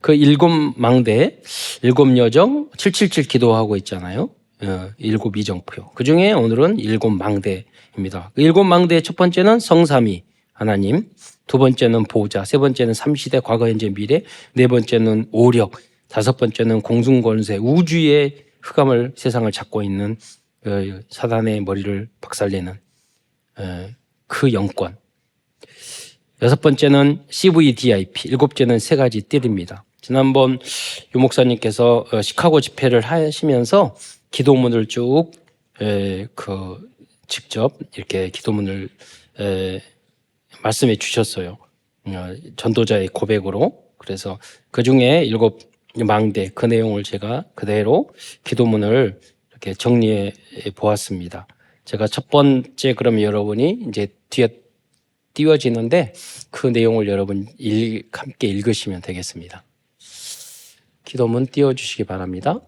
그 7망대, 7여정, 777 기도하고 있잖아요. 7 이정표. 그 중에 오늘은 7망대입니다. 7망대의 첫 번째는 성삼위 하나님, 두 번째는 보좌, 세 번째는 삼시대 과거, 현재, 미래, 네 번째는 오력, 다섯 번째는 공중권세, 우주의 흑암을 세상을 잡고 있는 사단의 머리를 박살내는 그 영권. 여섯 번째는 CVDIP, 일곱째는 세 가지 뜰입니다. 지난번 유 목사님께서 시카고 집회를 하시면서 기도문을 쭉 직접 이렇게 기도문을 말씀해 주셨어요. 전도자의 고백으로. 그래서 그 중에 7망대 그 내용을 제가 그대로 기도문을 이렇게 정리해 보았습니다. 제가 첫 번째 그러면 여러분이 이제 뒤에 띄워지는데 그 내용을 여러분 함께 읽으시면 되겠습니다. 기도문 띄워주시기 바랍니다.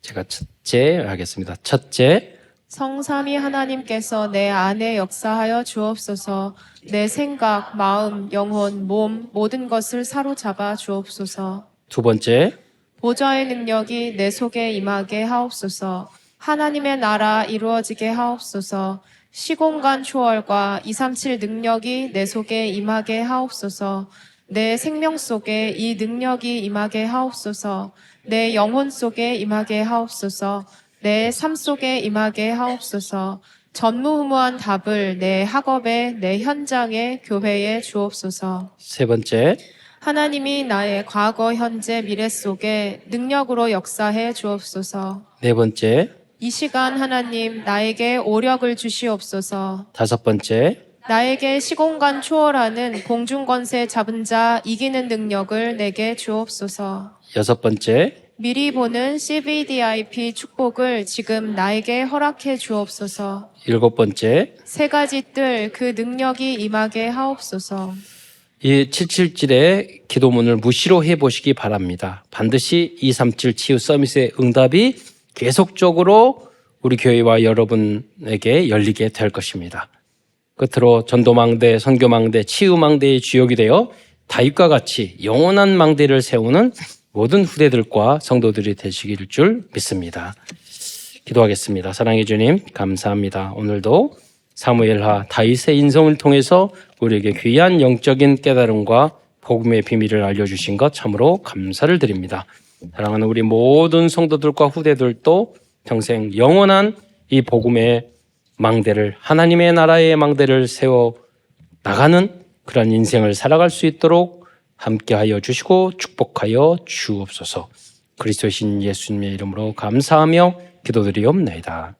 제가 첫째 하겠습니다. 첫째, 성삼위 하나님께서 내 안에 역사하여 주옵소서. 내 생각, 마음, 영혼, 몸 모든 것을 사로잡아 주옵소서. 두 번째, 보좌의 능력이 내 속에 임하게 하옵소서. 하나님의 나라 이루어지게 하옵소서. 시공간 초월과 237 능력이 내 속에 임하게 하옵소서. 내 생명 속에 이 능력이 임하게 하옵소서. 내 영혼 속에 임하게 하옵소서. 내 삶 속에 임하게 하옵소서. 전무후무한 답을 내 학업에, 내 현장에, 교회에 주옵소서. 세 번째, 하나님이 나의 과거, 현재, 미래 속에 능력으로 역사해 주옵소서. 네 번째, 이 시간 하나님 나에게 오력을 주시옵소서. 다섯 번째, 나에게 시공간 초월하는 공중권세 잡은 자 이기는 능력을 내게 주옵소서. 여섯 번째, 미리 보는 CVDIP 축복을 지금 나에게 허락해 주옵소서. 일곱 번째, 세 가지 뜰 그 능력이 임하게 하옵소서. 이 777의 기도문을 무시로 해보시기 바랍니다. 반드시 237 치유 서밋의 응답이 계속적으로 우리 교회와 여러분에게 열리게 될 것입니다. 끝으로 전도망대, 선교망대, 치유망대의 주역이 되어 다윗과 같이 영원한 망대를 세우는 모든 후대들과 성도들이 되시길 줄 믿습니다. 기도하겠습니다. 사랑해 주님 감사합니다. 오늘도 사무엘하 다윗의 인성을 통해서 우리에게 귀한 영적인 깨달음과 복음의 비밀을 알려주신 것 참으로 감사를 드립니다. 사랑하는 우리 모든 성도들과 후대들도 평생 영원한 이 복음의 망대를, 하나님의 나라의 망대를 세워 나가는 그런 인생을 살아갈 수 있도록 함께하여 주시고 축복하여 주옵소서. 그리스도의 신 예수님의 이름으로 감사하며 기도드리옵나이다.